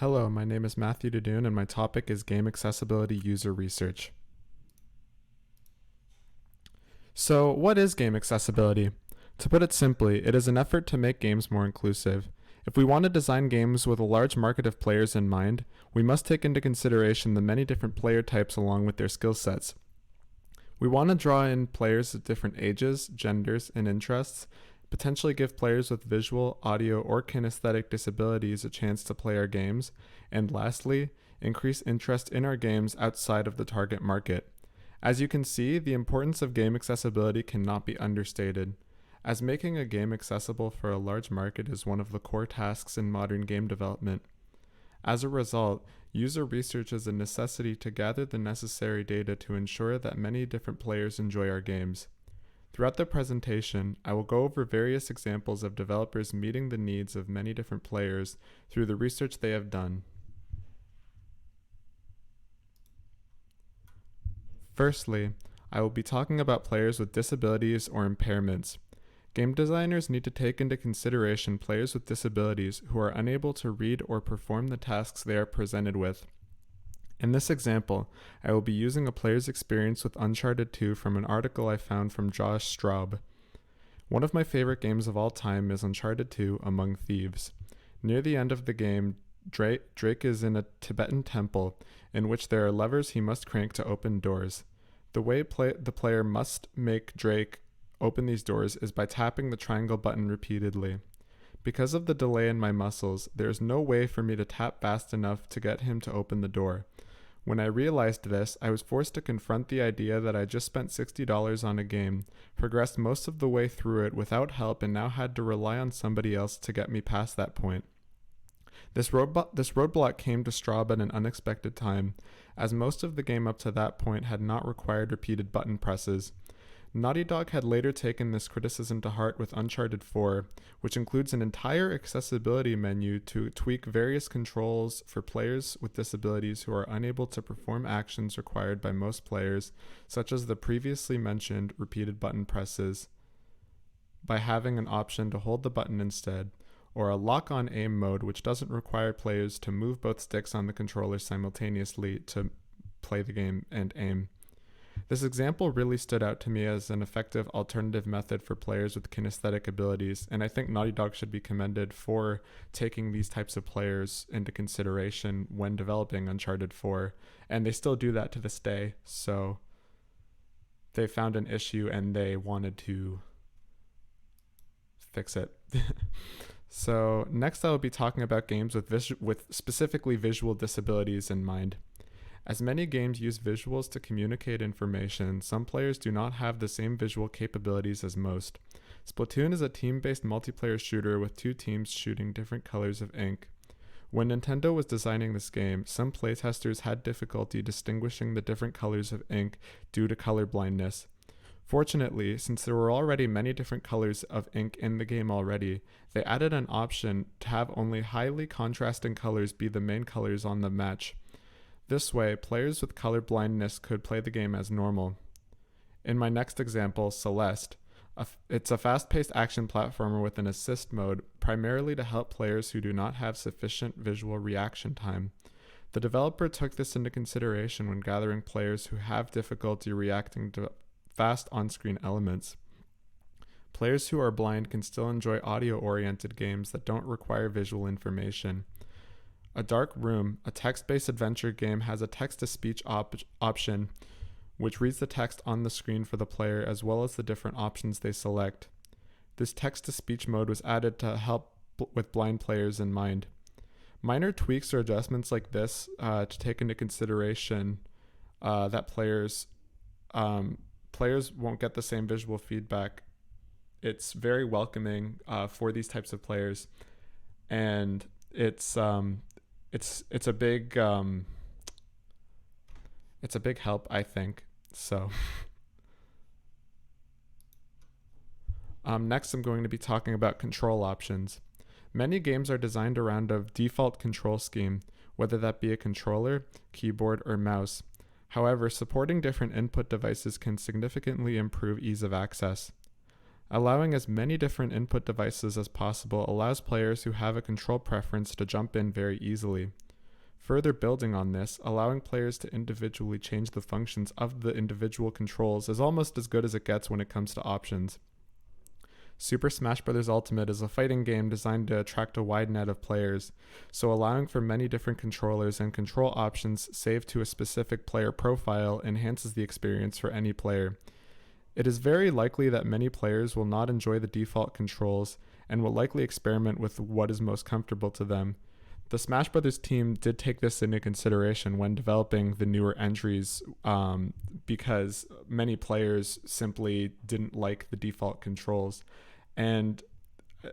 Hello, my name is Matthew Dadoon and my topic is Game Accessibility User Research. So, what is game accessibility? To put it simply, it is an effort to make games more inclusive. If we want to design games with a large market of players in mind, we must take into consideration the many different player types along with their skill sets. We want to draw in players of different ages, genders, and interests, potentially give players with visual, audio, or kinesthetic disabilities a chance to play our games, and lastly, increase interest in our games outside of the target market. As you can see, the importance of game accessibility cannot be understated, as making a game accessible for a large market is one of the core tasks in modern game development. As a result, user research is a necessity to gather the necessary data to ensure that many different players enjoy our games. Throughout the presentation, I will go over various examples of developers meeting the needs of many different players through the research they have done. Firstly, I will be talking about players with disabilities or impairments. Game designers need to take into consideration players with disabilities who are unable to read or perform the tasks they are presented with. In this example, I will be using a player's experience with Uncharted 2 from an article I found from Josh Straub. One of my favorite games of all time is Uncharted 2 Among Thieves. Near the end of the game, Drake is in a Tibetan temple in which there are levers he must crank to open doors. The way the player must make Drake open these doors is by tapping the triangle button repeatedly. Because of the delay in my muscles, there is no way for me to tap fast enough to get him to open the door. When I realized this, I was forced to confront the idea that I just spent $60 on a game, progressed most of the way through it without help, and now had to rely on somebody else to get me past that point. This roadblock came to Straub at an unexpected time, as most of the game up to that point had not required repeated button presses. Naughty Dog had later taken this criticism to heart with Uncharted 4, which includes an entire accessibility menu to tweak various controls for players with disabilities who are unable to perform actions required by most players, such as the previously mentioned repeated button presses, by having an option to hold the button instead, or a lock-on aim mode which doesn't require players to move both sticks on the controller simultaneously to play the game and aim. This example really stood out to me as an effective alternative method for players with kinesthetic abilities, and I think Naughty Dog should be commended for taking these types of players into consideration when developing Uncharted 4, and they still do that to this day, so they found an issue and they wanted to fix it. So next I will be talking about games with specifically visual disabilities in mind. As many games use visuals to communicate information, some players do not have the same visual capabilities as most. Splatoon is a team-based multiplayer shooter with two teams shooting different colors of ink. When Nintendo was designing this game, some playtesters had difficulty distinguishing the different colors of ink due to color blindness. Fortunately, since there were already many different colors of ink in the game already, they added an option to have only highly contrasting colors be the main colors on the match. This way, players with color blindness could play the game as normal. In my next example, Celeste, it's a fast-paced action platformer with an assist mode, primarily to help players who do not have sufficient visual reaction time. The developer took this into consideration when gathering players who have difficulty reacting to fast on-screen elements. Players who are blind can still enjoy audio-oriented games that don't require visual information. A Dark Room, a text-based adventure game, has a text-to-speech option, which reads the text on the screen for the player as well as the different options they select. This text-to-speech mode was added to help with blind players in mind. Minor tweaks or adjustments like this to take into consideration that players won't get the same visual feedback. It's very welcoming for these types of players, and it's a big help, I think. So next I'm going to be talking about control options. Many games are designed around a default control scheme, whether that be a controller, keyboard, or mouse. However, supporting different input devices can significantly improve ease of access. Allowing as many different input devices as possible allows players who have a control preference to jump in very easily. Further building on this, allowing players to individually change the functions of the individual controls is almost as good as it gets when it comes to options. Super Smash Bros. Ultimate is a fighting game designed to attract a wide net of players, so allowing for many different controllers and control options saved to a specific player profile enhances the experience for any player. It is very likely that many players will not enjoy the default controls and will likely experiment with what is most comfortable to them. The Smash Brothers team did take this into consideration when developing the newer entries, because many players simply didn't like the default controls. And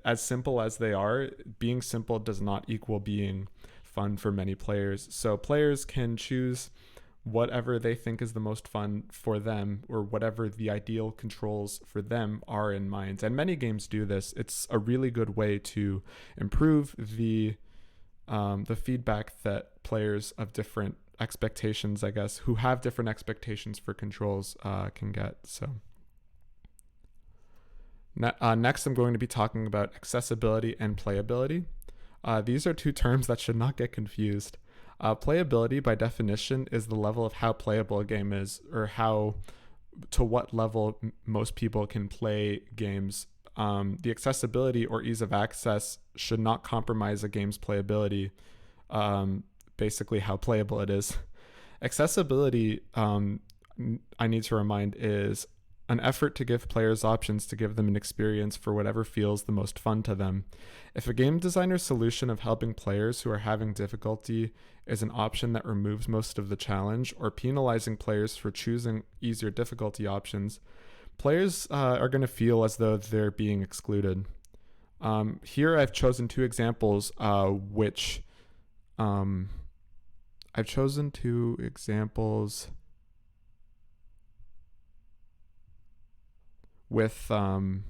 as simple as they are, being simple does not equal being fun for many players. So players can choose whatever they think is the most fun for them, or whatever the ideal controls for them are in mind. And many games do this. It's a really good way to improve the feedback that players of different expectations, I guess, who have different expectations for controls can get. So next, I'm going to be talking about accessibility and playability. These are two terms that should not get confused. Playability, by definition, is the level of how playable a game is, or to what level most people can play games. The accessibility or ease of access should not compromise a game's playability, basically how playable it is. Accessibility, I need to remind, is an effort to give players options to give them an experience for whatever feels the most fun to them. If a game designer's solution of helping players who are having difficulty is an option that removes most of the challenge, or penalizing players for choosing easier difficulty options, players are going to feel as though they're being excluded. Here I've chosen two examples, with okay.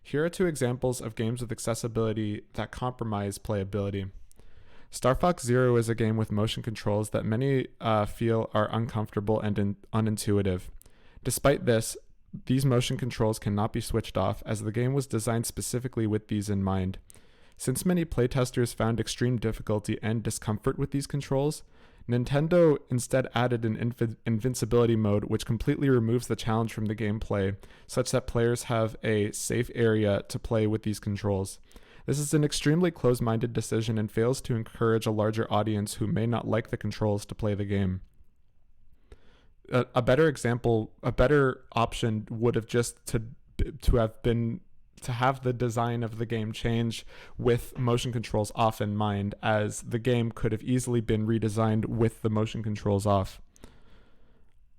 Here are two examples of games with accessibility that compromise playability. Star Fox Zero is a game with motion controls that many feel are uncomfortable and unintuitive. Despite this, these motion controls cannot be switched off, as the game was designed specifically with these in mind. Since many playtesters found extreme difficulty and discomfort with these controls, Nintendo instead added an invincibility mode which completely removes the challenge from the gameplay, such that players have a safe area to play with these controls. This is an extremely closed-minded decision and fails to encourage a larger audience who may not like the controls to play the game. A better option would have just to have the design of the game change with motion controls off in mind, as the game could have easily been redesigned with the motion controls off.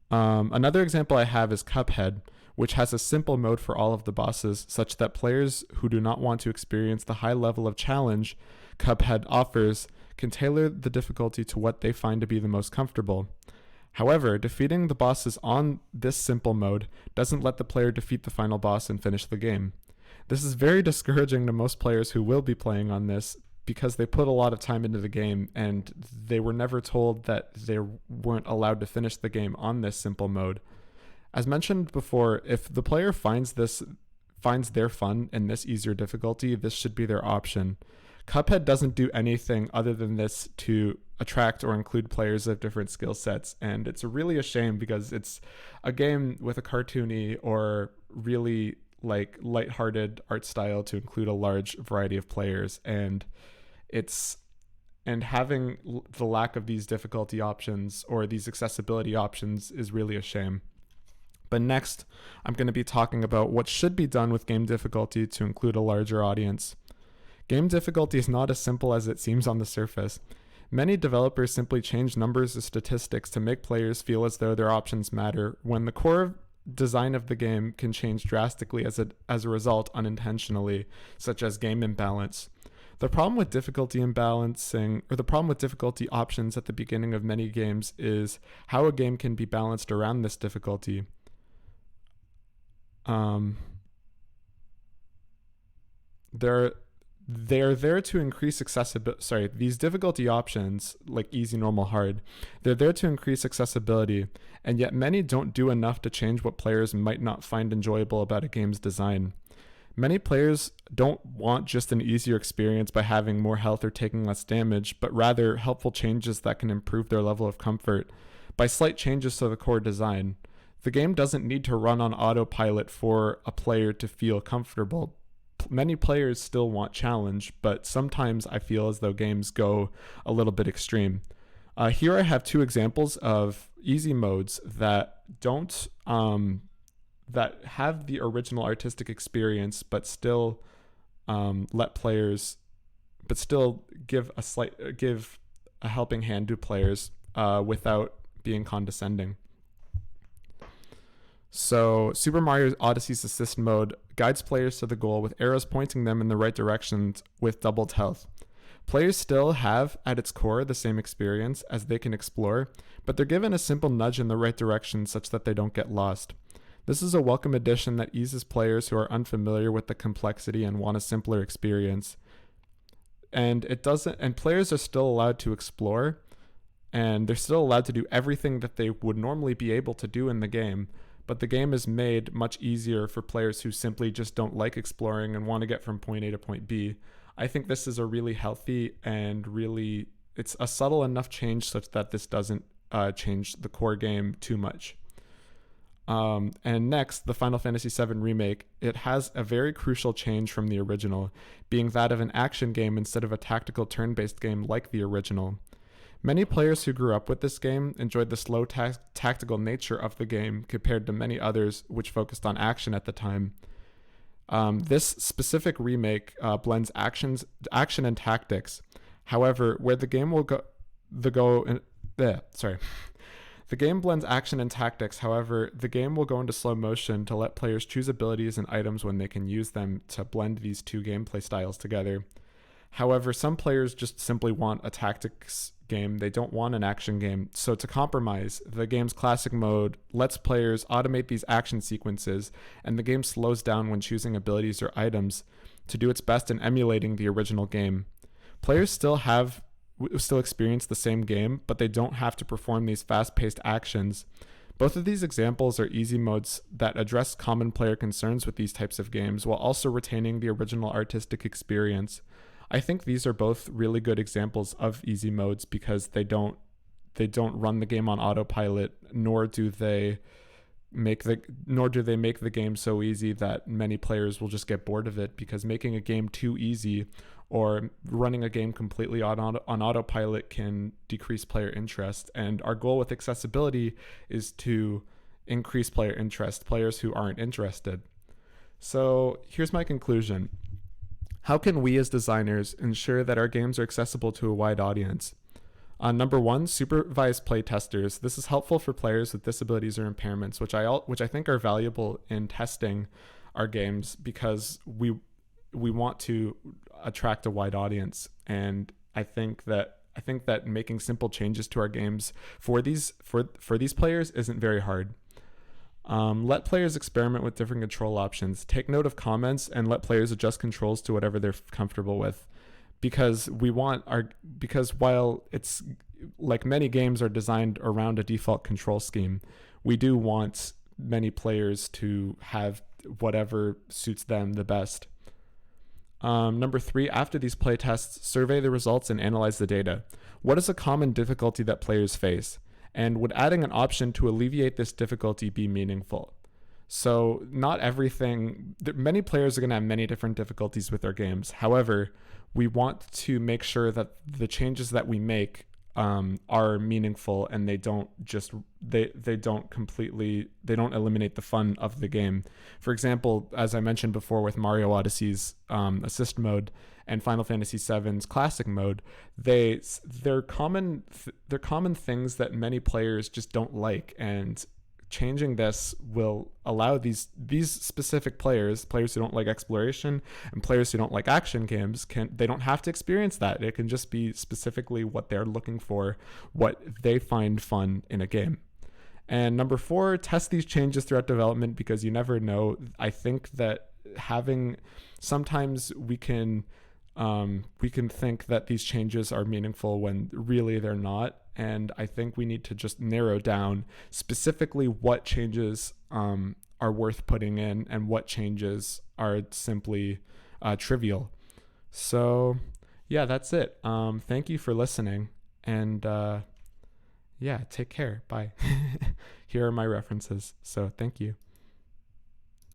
Another example I have is Cuphead, which has a simple mode for all of the bosses, such that players who do not want to experience the high level of challenge Cuphead offers can tailor the difficulty to what they find to be the most comfortable. However, defeating the bosses on this simple mode doesn't let the player defeat the final boss and finish the game. This is very discouraging to most players who will be playing on this, because they put a lot of time into the game and they were never told that they weren't allowed to finish the game on this simple mode. As mentioned before, if the player finds their fun in this easier difficulty, this should be their option. Cuphead doesn't do anything other than this to attract or include players of different skill sets, and it's really a shame, because it's a game with a cartoony or really lighthearted art style to include a large variety of players, and having the lack of these difficulty options or these accessibility options is really a shame. But next, I'm going to be talking about what should be done with game difficulty to include a larger audience. Game difficulty is not as simple as it seems on the surface. Many developers simply change numbers or statistics to make players feel as though their options matter, when the core design of the game can change drastically as a result unintentionally, such as game imbalance. The problem with difficulty options at the beginning of many games is how a game can be balanced around this difficulty. They're there to increase accessibility. These difficulty options, like easy, normal, hard, they're there to increase accessibility, and yet many don't do enough to change what players might not find enjoyable about a game's design. Many players don't want just an easier experience by having more health or taking less damage, but rather helpful changes that can improve their level of comfort by slight changes to the core design. The game doesn't need to run on autopilot for a player to feel comfortable. Many players still want challenge, but sometimes I feel as though games go a little bit extreme. Here I have two examples of easy modes that don't that have the original artistic experience, but still let players, but still give a helping hand to players without being condescending. So Super Mario Odyssey's assist mode guides players to the goal with arrows pointing them in the right directions with doubled health. Players still have, at its core, the same experience as they can explore, but they're given a simple nudge in the right direction such that they don't get lost. This is a welcome addition that eases players who are unfamiliar with the complexity and want a simpler experience. And players are still allowed to explore, and they're still allowed to do everything that they would normally be able to do in the game, but the game is made much easier for players who simply just don't like exploring and want to get from point A to point B. I think this is a really healthy and it's a subtle enough change such that this doesn't change the core game too much. And next, the Final Fantasy VII Remake. It has a very crucial change from the original, being that of an action game instead of a tactical turn-based game like the original. Many players who grew up with this game enjoyed the slow tactical nature of the game compared to many others which focused on action at the time. This specific remake blends action and tactics. However, where the game will go, the game blends action and tactics. However, the game will go into slow motion to let players choose abilities and items when they can use them to blend these two gameplay styles together. However, some players just simply want a tactics game. They don't want an action game. So to compromise, the game's classic mode lets players automate these action sequences, and the game slows down when choosing abilities or items to do its best in emulating the original game. Players still experience the same game, but they don't have to perform these fast-paced actions. Both of these examples are easy modes that address common player concerns with these types of games while also retaining the original artistic experience. I think these are both really good examples of easy modes because they don't run the game on autopilot, nor do they make the game so easy that many players will just get bored of it, because making a game too easy or running a game completely on autopilot can decrease player interest. And our goal with accessibility is to increase player interest, players who aren't interested. So here's my conclusion. How can we as designers ensure that our games are accessible to a wide audience? Number one, supervised play testers. This is helpful for players with disabilities or impairments, which I think are valuable in testing our games because we want to attract a wide audience. And I think that making simple changes to our games for these players isn't very hard. Let players experiment with different control options. Take note of comments and let players adjust controls to whatever they're comfortable with. Because while it's like many games are designed around a default control scheme, we do want many players to have whatever suits them the best. Number three, after these playtests, survey the results and analyze the data. What is a common difficulty that players face? And would adding an option to alleviate this difficulty be meaningful? So many players are going to have many different difficulties with their games. However, we want to make sure that the changes that we make are meaningful and they don't eliminate the fun of the game. For example, as I mentioned before with Mario Odyssey's assist mode and Final Fantasy VII's classic mode, they're common things that many players just don't like, and changing this will allow these specific players who don't like exploration and players who don't like action games, they don't have to experience that. It can just be specifically what they're looking for, what they find fun in a game. And number four, test these changes throughout development because you never know. I think that sometimes we can think that these changes are meaningful when really they're not. And I think we need to just narrow down specifically what changes are worth putting in and what changes are simply trivial. So yeah, that's it. Thank you for listening, and yeah, take care. Bye. Here are my references. So thank you.